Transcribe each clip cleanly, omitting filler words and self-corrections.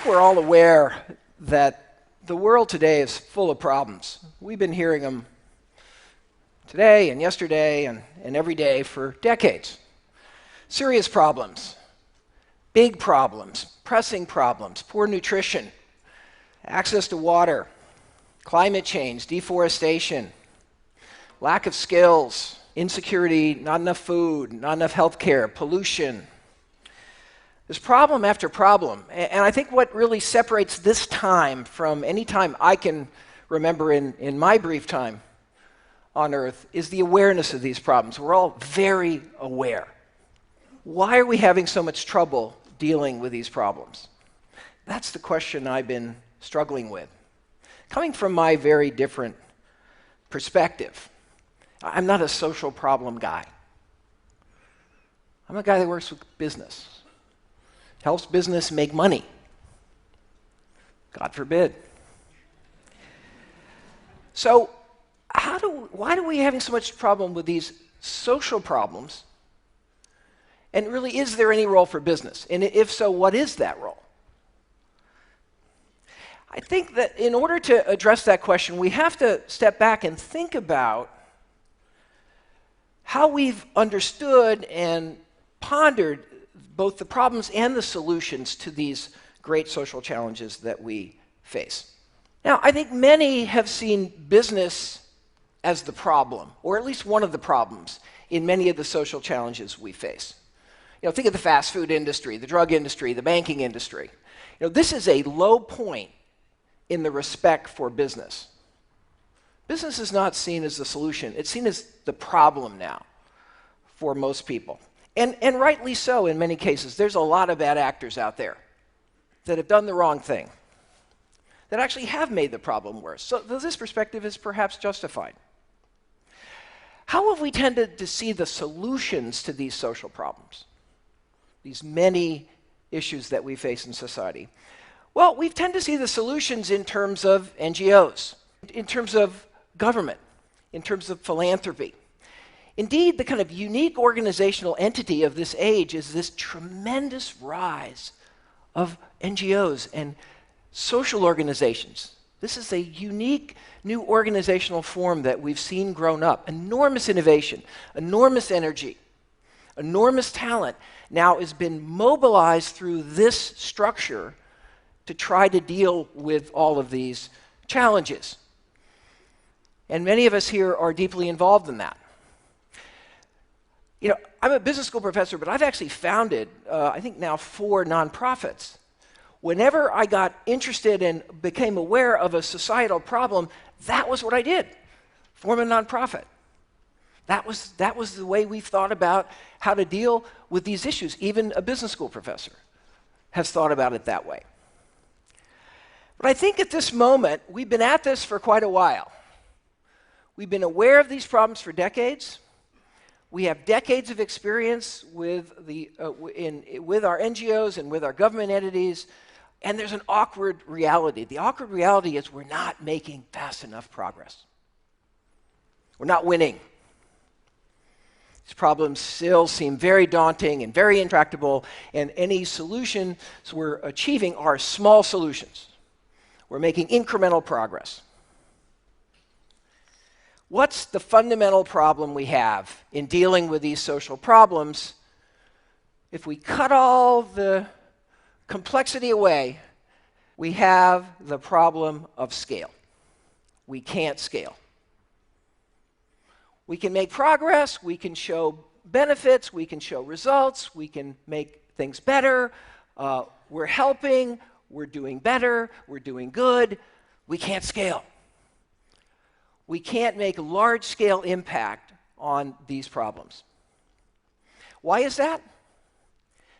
think we're all aware that the world today is full of problems. We've been hearing them today and yesterday and every day for decades. Serious problems, big problems, pressing problems, poor nutrition, access to water, climate change, deforestation, lack of skills, insecurity, not enough food, not enough health care, pollution. There's problem after problem. And I think what really separates this time from any time I can remember in my brief time on Earth is the awareness of these problems. We're all very aware. Why are we having so much trouble dealing with these problems? That's the question I've been struggling with. Coming from my very different perspective, I'm not a social problem guy. I'm a guy that works with business, helps business make money. God forbid. So why are we having so much problem with these social problems? And really, is there any role for business? And if so, what is that role? I think that in order to address that question, we have to step back and think about how we've understood and pondered both the problems and the solutions to these great social challenges that we face. Now, I think many have seen business as the problem, or at least one of the problems in many of the social challenges we face. Think of the fast food industry, the drug industry, the banking industry. This is a low point in the respect for business. Business is not seen as the solution. It's seen as the problem now for most people. And rightly so in many cases. There's a lot of bad actors out there that have done the wrong thing, that actually have made the problem worse. So this perspective is perhaps justified. How have we tended to see the solutions to these social problems? These many issues that we face in society? Well, we tend to see the solutions in terms of NGOs, in terms of government, in terms of philanthropy. Indeed, the kind of unique organizational entity of this age is this tremendous rise of NGOs and social organizations. This is a unique new organizational form that we've seen grown up. Enormous innovation, enormous energy, enormous talent now has been mobilized through this structure to try to deal with all of these challenges. And many of us here are deeply involved in that. I'm a business school professor, but I've actually founded, I think now 4 nonprofits. Whenever I got interested and became aware of a societal problem, that was what I did, form a nonprofit. That was the way we thought about how to deal with these issues. Even a business school professor has thought about it that way. But I think at this moment, we've been at this for quite a while. We've been aware of these problems for decades. We have decades of experience with our NGOs and with our government entities, and there's an awkward reality. The awkward reality is we're not making fast enough progress. We're not winning. These problems still seem very daunting and very intractable, and any solutions we're achieving are small solutions. We're making incremental progress. What's the fundamental problem we have in dealing with these social problems? If we cut all the complexity away, we have the problem of scale. We can't scale. We can make progress, we can show benefits, we can show results, we can make things better, we're helping, we're doing better, we're doing good. We can't scale. We can't make large-scale impact on these problems. Why is that?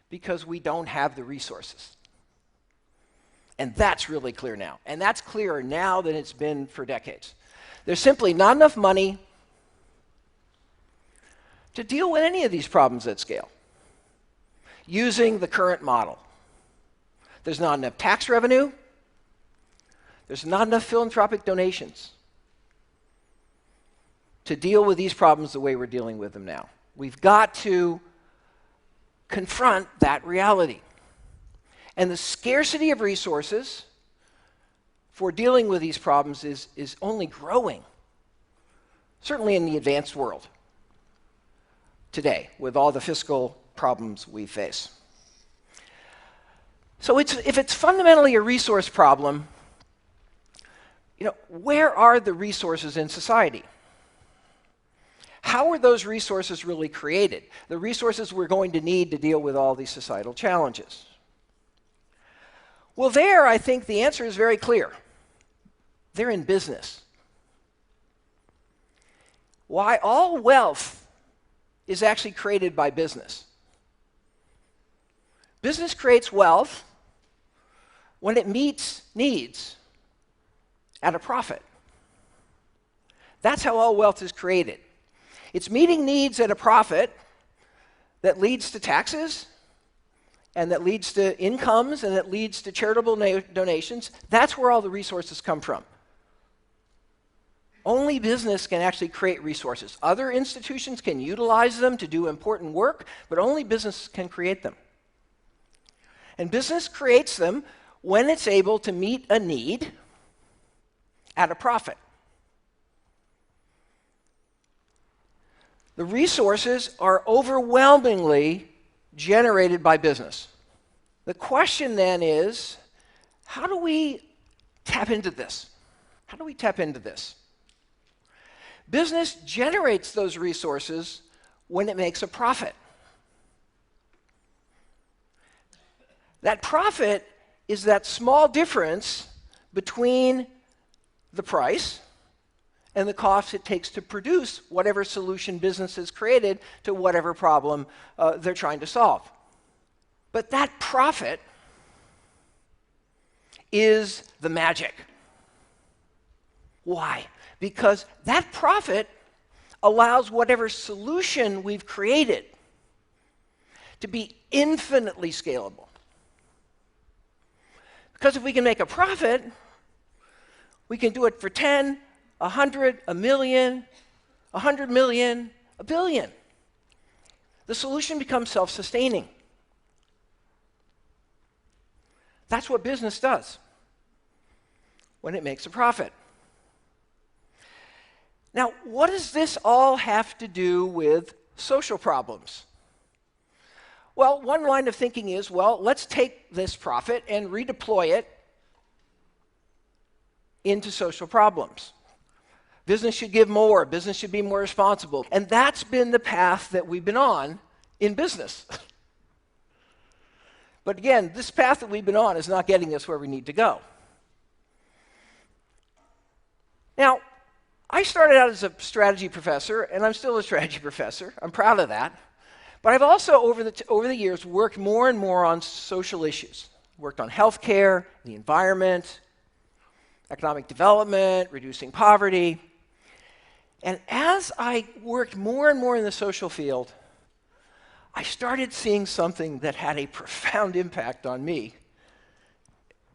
Because we don't have the resources. And that's really clear now. And that's clearer now than it's been for decades. There's simply not enough money to deal with any of these problems at scale using the current model. There's not enough tax revenue. There's not enough philanthropic donations to deal with these problems the way we're dealing with them now. We've got to confront that reality. And the scarcity of resources for dealing with these problems is only growing, certainly in the advanced world today, with all the fiscal problems we face. So if it's fundamentally a resource problem, where are the resources in society? How are those resources really created? The resources we're going to need to deal with all these societal challenges. Well, there, I think the answer is very clear. They're in business. Why all wealth is actually created by business. Business creates wealth when it meets needs at a profit. That's how all wealth is created. It's meeting needs at a profit that leads to taxes, and that leads to incomes, and that leads to charitable donations. That's where all the resources come from. Only business can actually create resources. Other institutions can utilize them to do important work, but only business can create them. And business creates them when it's able to meet a need at a profit. The resources are overwhelmingly generated by business. The question then is, how do we tap into this? How do we tap into this? Business generates those resources when it makes a profit. That profit is that small difference between the price and the cost it takes to produce whatever solution business has created to whatever problem they're trying to solve. But that profit is the magic. Why? Because that profit allows whatever solution we've created to be infinitely scalable. Because if we can make a profit, we can do it for 10, 100, a million, 100 million, a billion. The solution becomes self-sustaining. That's what business does when it makes a profit. Now, what does this all have to do with social problems? Well, one line of thinking is, well, let's take this profit and redeploy it into social problems. Business should give more. Business should be more responsible. And that's been the path that we've been on in business. But again, this path that we've been on is not getting us where we need to go. Now, I started out as a strategy professor, and I'm still a strategy professor. I'm proud of that. But I've also, over the years, worked more and more on social issues. Worked on healthcare, the environment, economic development, reducing poverty. And as I worked more and more in the social field, I started seeing something that had a profound impact on me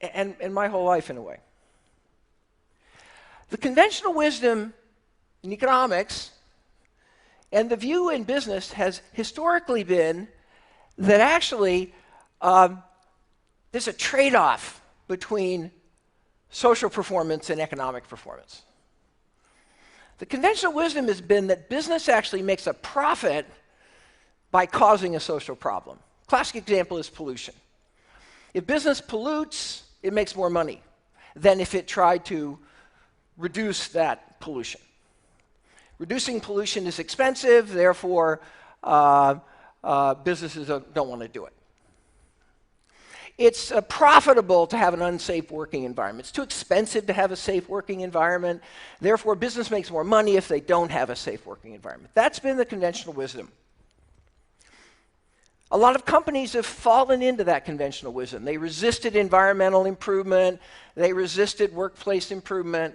and my whole life in a way. The conventional wisdom in economics and the view in business has historically been that actually there's a trade-off between social performance and economic performance. The conventional wisdom has been that business actually makes a profit by causing a social problem. Classic example is pollution. If business pollutes, it makes more money than if it tried to reduce that pollution. Reducing pollution is expensive, therefore businesses don't want to do it. It's profitable to have an unsafe working environment. It's too expensive to have a safe working environment, therefore business makes more money if they don't have a safe working environment. That's been the conventional wisdom. A lot of companies have fallen into that conventional wisdom. They resisted environmental improvement, they resisted workplace improvement.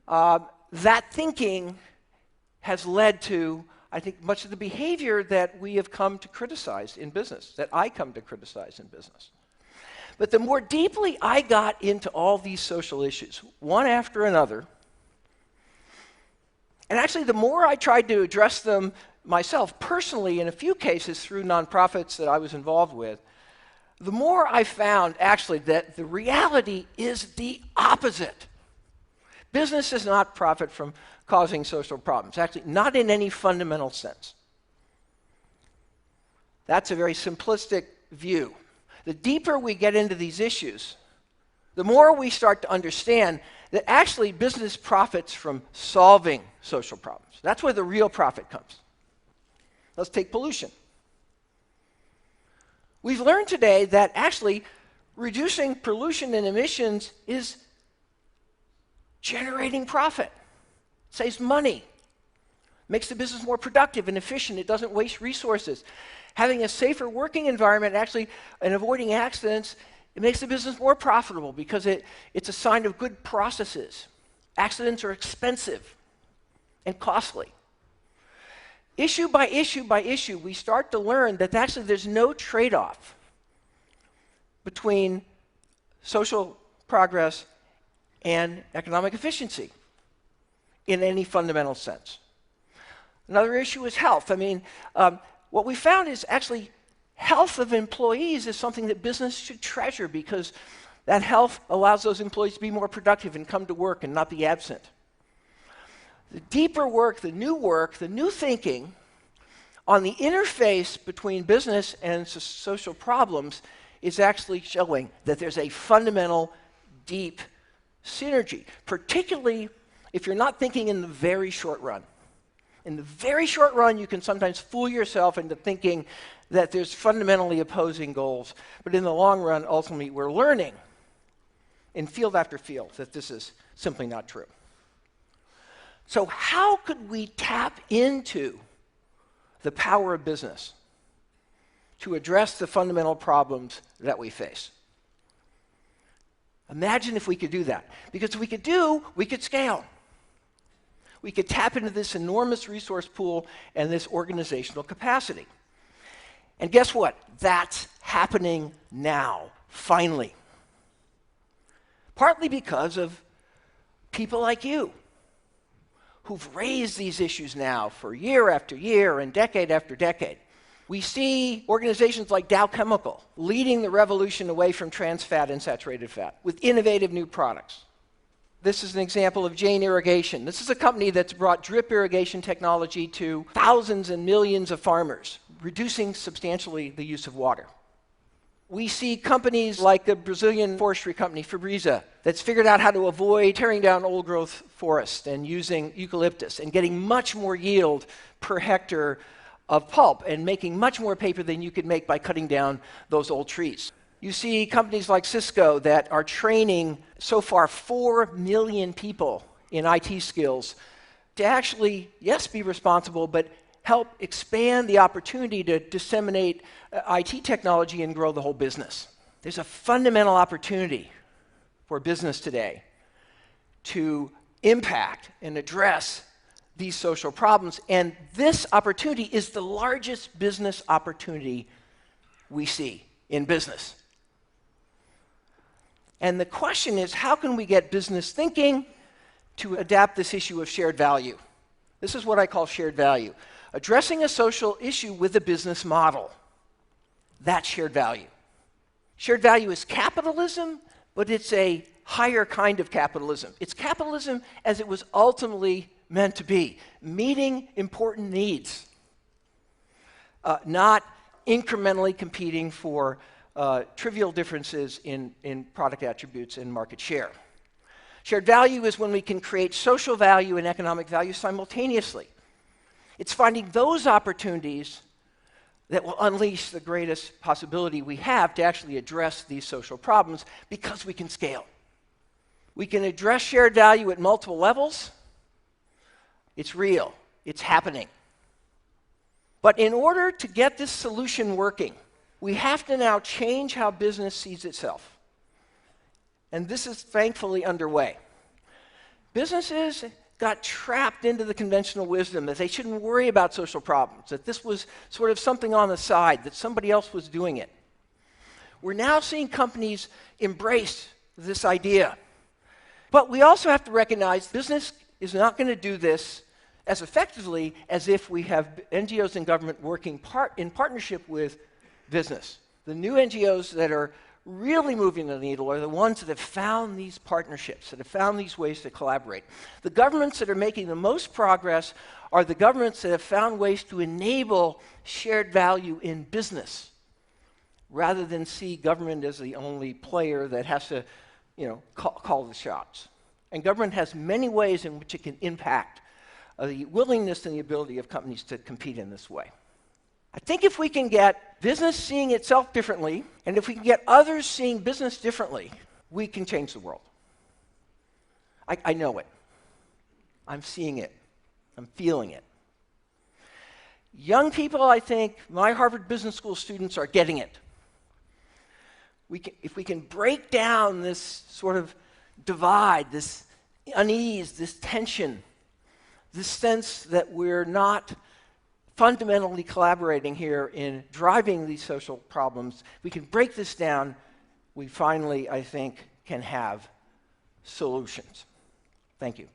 That thinking has led to, I think, much of the behavior that we have come to criticize in business, that I come to criticize in business. But the more deeply I got into all these social issues, one after another, and actually the more I tried to address them myself personally in a few cases through nonprofits that I was involved with, the more I found actually that the reality is the opposite. Business does not profit from causing social problems, actually not in any fundamental sense. That's a very simplistic view. The deeper we get into these issues, the more we start to understand that actually business profits from solving social problems. That's where the real profit comes. Let's take pollution. We've learned today that actually reducing pollution and emissions is generating profit. It saves money, makes the business more productive and efficient. It doesn't waste resources. Having a safer working environment actually and avoiding accidents, it makes the business more profitable because it's a sign of good processes. Accidents are expensive and costly. Issue by issue by issue, we start to learn that actually there's no trade-off between social progress and economic efficiency in any fundamental sense. Another issue is health. I mean, what we found is actually health of employees is something that business should treasure because that health allows those employees to be more productive and come to work and not be absent. The deeper work, the new thinking on the interface between business and social problems is actually showing that there's a fundamental, deep synergy, particularly if you're not thinking in the very short run. In the very short run, you can sometimes fool yourself into thinking that there's fundamentally opposing goals. But in the long run, ultimately, we're learning in field after field that this is simply not true. So how could we tap into the power of business to address the fundamental problems that we face? Imagine if we could do that. Because if we could scale. We could tap into this enormous resource pool and this organizational capacity. And guess what? That's happening now, finally. Partly because of people like you, who've raised these issues now for year after year and decade after decade. We see organizations like Dow Chemical leading the revolution away from trans fat and saturated fat with innovative new products. This is an example of Jane Irrigation. This is a company that's brought drip irrigation technology to thousands and millions of farmers, reducing substantially the use of water. We see companies like the Brazilian forestry company, Fibreeza, that's figured out how to avoid tearing down old-growth forests and using eucalyptus and getting much more yield per hectare of pulp and making much more paper than you could make by cutting down those old trees. You see companies like Cisco that are training so far 4 million people in IT skills to actually, yes, be responsible, but help expand the opportunity to disseminate IT technology and grow the whole business. There's a fundamental opportunity for business today to impact and address these social problems, and this opportunity is the largest business opportunity we see in business. And the question is, how can we get business thinking to adapt this issue of shared value? This is what I call shared value. Addressing a social issue with a business model. That's shared value. Shared value is capitalism, but it's a higher kind of capitalism. It's capitalism as it was ultimately meant to be, meeting important needs, not incrementally competing for trivial differences in product attributes and market share. Shared value is when we can create social value and economic value simultaneously. It's finding those opportunities that will unleash the greatest possibility we have to actually address these social problems because we can scale. We can address shared value at multiple levels. It's real. It's happening. But in order to get this solution working, we have to now change how business sees itself. And this is thankfully underway. Businesses got trapped into the conventional wisdom that they shouldn't worry about social problems, that this was sort of something on the side, that somebody else was doing it. We're now seeing companies embrace this idea. But we also have to recognize business is not going to do this as effectively as if we have NGOs and government working in partnership with business. The new NGOs that are really moving the needle are the ones that have found these partnerships, that have found these ways to collaborate. The governments that are making the most progress are the governments that have found ways to enable shared value in business, rather than see government as the only player that has to, call the shots. And government has many ways in which it can impact the willingness and the ability of companies to compete in this way. I think if we can get business seeing itself differently, and if we can get others seeing business differently, we can change the world. I know it. I'm seeing it. I'm feeling it. Young people, I think, my Harvard Business School students are getting it. If we can break down this sort of divide, this unease, this tension, this sense that we're not fundamentally collaborating here in driving these social problems, we can break this down, we finally, I think, can have solutions. Thank you.